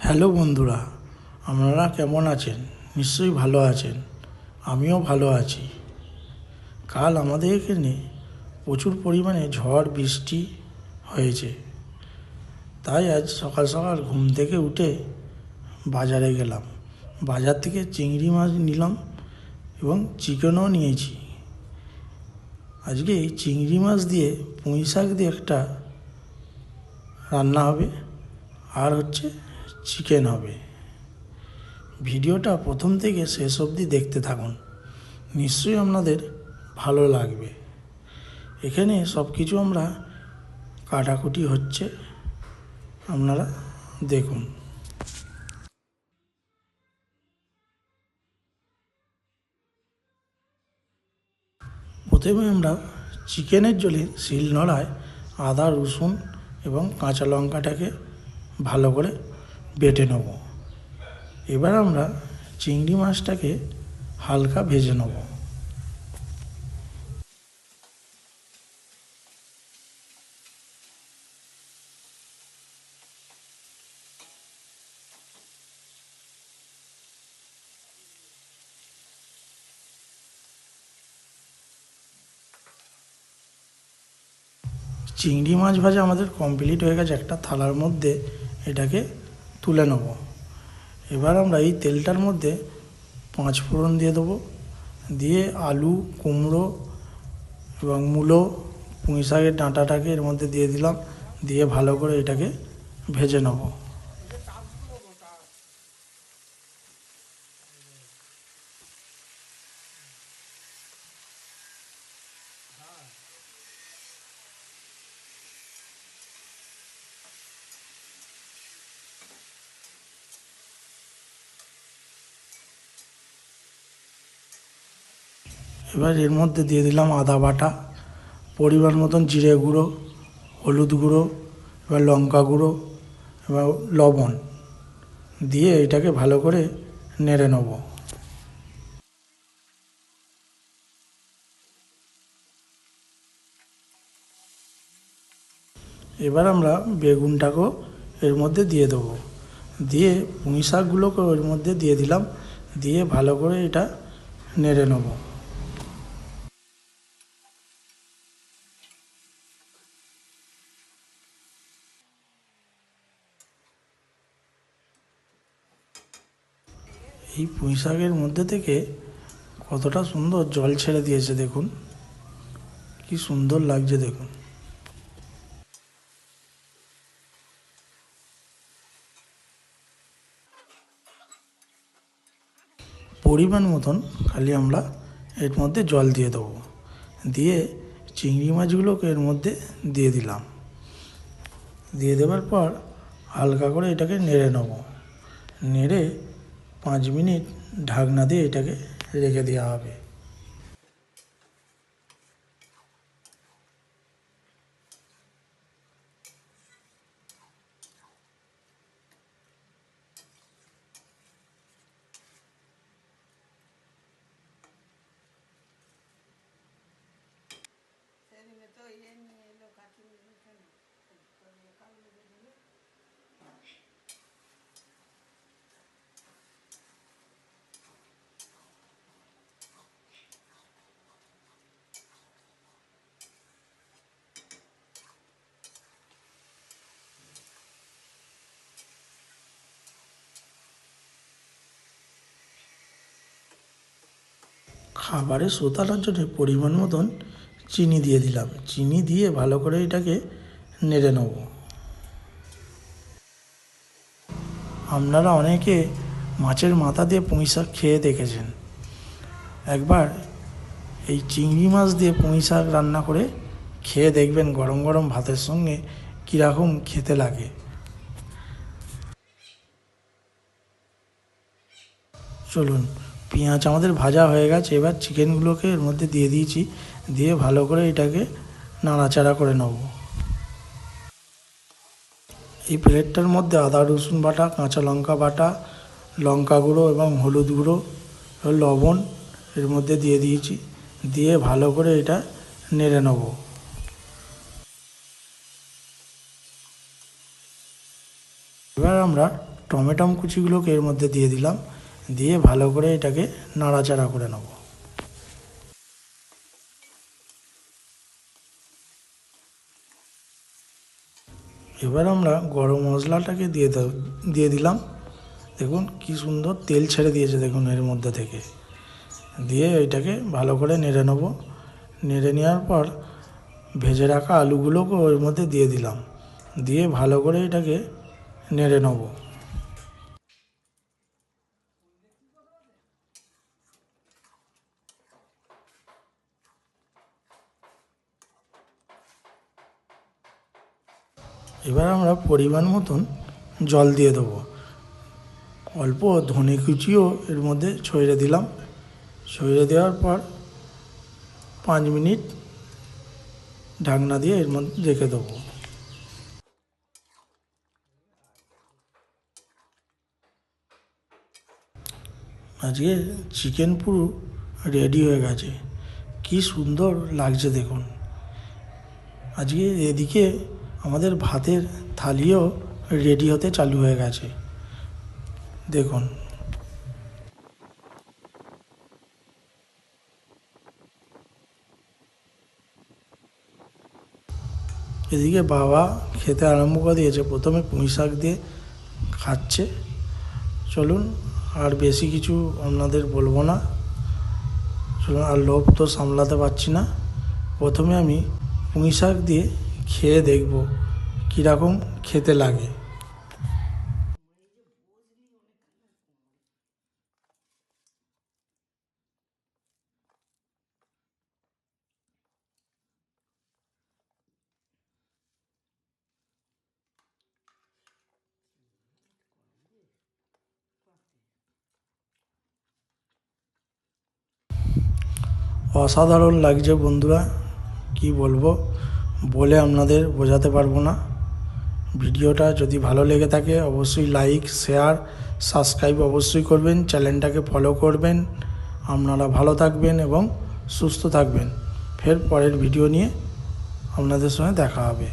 Hello বন্ধুরা, আপনারা কেমন আছেন? নিশ্চয়ই ভালো আছেন। আমিও ভালো আছি। কাল আমাদের এখানে প্রচুর পরিমাণে ঝড় বৃষ্টি হয়েছে। তাই আজ সকাল সকাল ঘুম থেকে উঠে বাজারে গেলাম। বাজার থেকে চিংড়ি মাছ নিলাম এবং চিকেনও নিয়েছি। আজকে এই চিংড়ি মাছ দিয়ে পুঁই শাক দিয়ে একটা রান্না হবে, আর চিকেন হবে। ভিডিওটা প্রথম থেকে শেষ অবধি দেখতে থাকুন, নিশ্চয়ই আপনাদের ভালো লাগবে। এখানে সব কিছু আমরা কাটাকুটি হচ্ছে, আপনারা দেখুন। প্রথমে আমরা চিকেনের জন্য শিলনোড়ায় আদা, রসুন এবং কাঁচা লঙ্কাটাকে ভালো করে বেটে নেব। এবার আমরা চিংড়ি মাছটাকে হালকা ভেজে নেব। চিংড়ি মাছ ভাজা আমাদের কমপ্লিট হয়ে গেছে। একটা থালার মধ্যে এটাকে তুলে নেব। এবার আমরা এই তেলটার মধ্যে 5 ফোড়ন দিয়ে দেবো, দিয়ে আলু, কুমড়ো এবং মূলো, পুঁই শাকের ডাঁটাটাকে এর মধ্যে দিয়ে দিলাম, দিয়ে ভালো করে এটাকে ভেজে নেব। এবার এর মধ্যে দিয়ে দিলাম আদা বাটা, পরিমাণ মতন জিরে গুঁড়ো, হলুদ গুঁড়ো, এবার লঙ্কা গুঁড়ো, এবার লবণ দিয়ে এটাকে ভালো করে নেড়ে নেব। এবার আমরা বেগুনটাকেও এর মধ্যে দিয়ে দেবো, দিয়ে পুঁই শাকগুলোকেও এর মধ্যে দিয়ে দিলাম, দিয়ে ভালো করে এটা নেড়ে নেব। এই পুঁই শাকের মধ্যে থেকে কতটা সুন্দর জল ছেড়ে দিয়েছে, দেখুন কি সুন্দর লাগছে দেখুন। পরিমাণ মতন খালি আমরা এর মধ্যে জল দিয়ে দেবো, দিয়ে চিংড়ি মাছগুলোকে এর মধ্যে দিয়ে দিলাম। দিয়ে দেওয়ার পর হালকা করে এটাকে নেড়ে নেব। নেড়ে 5 মিনিট ঢাকনা দিয়ে এটাকে রেখে দেওয়া হবে। খাবারের স্বাদ আনার জন্য পরিমাণ মতন চিনি দিয়ে দিলাম। চিনি দিয়ে ভালো করে এটাকে নেড়ে নেব। আপনারা অনেকে মাছের মাথা দিয়ে পুঁই শাক খেয়ে দেখেছেন। একবার এই চিংড়ি মাছ দিয়ে পুঁই শাক রান্না করে খেয়ে দেখবেন গরম গরম ভাতের সঙ্গে কীরকম খেতে লাগে। চলুন, পেঁয়াজ আমাদের ভাজা হয়ে গেছে। এবার চিকেনগুলোকে এর মধ্যে দিয়ে দিয়েছি, দিয়ে ভালো করে এটাকে নাড়াচাড়া করে নেব। এই প্লেটটার মধ্যে আদা রসুন বাটা, কাঁচা লঙ্কা বাটা, লঙ্কা গুঁড়ো এবং হলুদ গুঁড়ো, লবণ এর মধ্যে দিয়ে দিয়েছি, দিয়ে ভালো করে এটা নেড়ে নেব। এবার আমরা টমেটো কুচিগুলোকে এর মধ্যে দিয়ে দিলাম, দিয়ে ভালো করে এটাকে নাড়াচাড়া করে নেব। এবার আমরা গরম মশলাটাকে দিয়ে দিলাম। দেখুন কি সুন্দর তেল ছেড়ে দিয়েছে, দেখুন এর মধ্যে থেকে। দিয়ে এটাকে ভালো করে নেড়ে নেব। নেড়ে নেওয়ার পর ভেজে রাখা আলুগুলোকে ওর মধ্যে দিয়ে দিলাম, দিয়ে ভালো করে এটাকে নেড়ে নেব। এবার আমরা পরিমাণ মতন জল দিয়ে দেবো। অল্প ধনে কুচিও এর মধ্যে ছড়িয়ে দিলাম। ছড়িয়ে দেওয়ার পর 5 মিনিট ঢাকনা দিয়ে এর মধ্যে রেখে দেবো। আজকে চিকেন পুরো রেডি হয়ে গেছে, কি সুন্দর লাগছে দেখুন। আজকে এদিকে আমাদের ভাতের থালিও রেডি হতে চালু হয়ে গেছে, দেখুন। এদিকে বাবা খেতে আরম্ভ করে দিয়েছে, প্রথমে পুঁই শাক দিয়ে খাচ্ছে। চলুন আর বেশি কিছু আপনাদের বলবো না, চলুন, আর লোভ তো সামলাতে পারছি না। প্রথমে আমি পুঁই শাক দিয়ে খেয়ে দেখব কীরকম খেতে লাগে। অসাধারণ লাগছে বন্ধুরা, কি বলবো, বলে আপনাদের বোঝাতে পারবো না। ভিডিওটা যদি ভালো লেগে থাকে অবশ্যই লাইক, শেয়ার, সাবস্ক্রাইব অবশ্যই করবেন, চ্যানেলটাকে ফলো করবেন। আপনারা ভালো থাকবেন এবং সুস্থ থাকবেন। ফের পরের ভিডিও নিয়ে আপনাদের সঙ্গে দেখা হবে।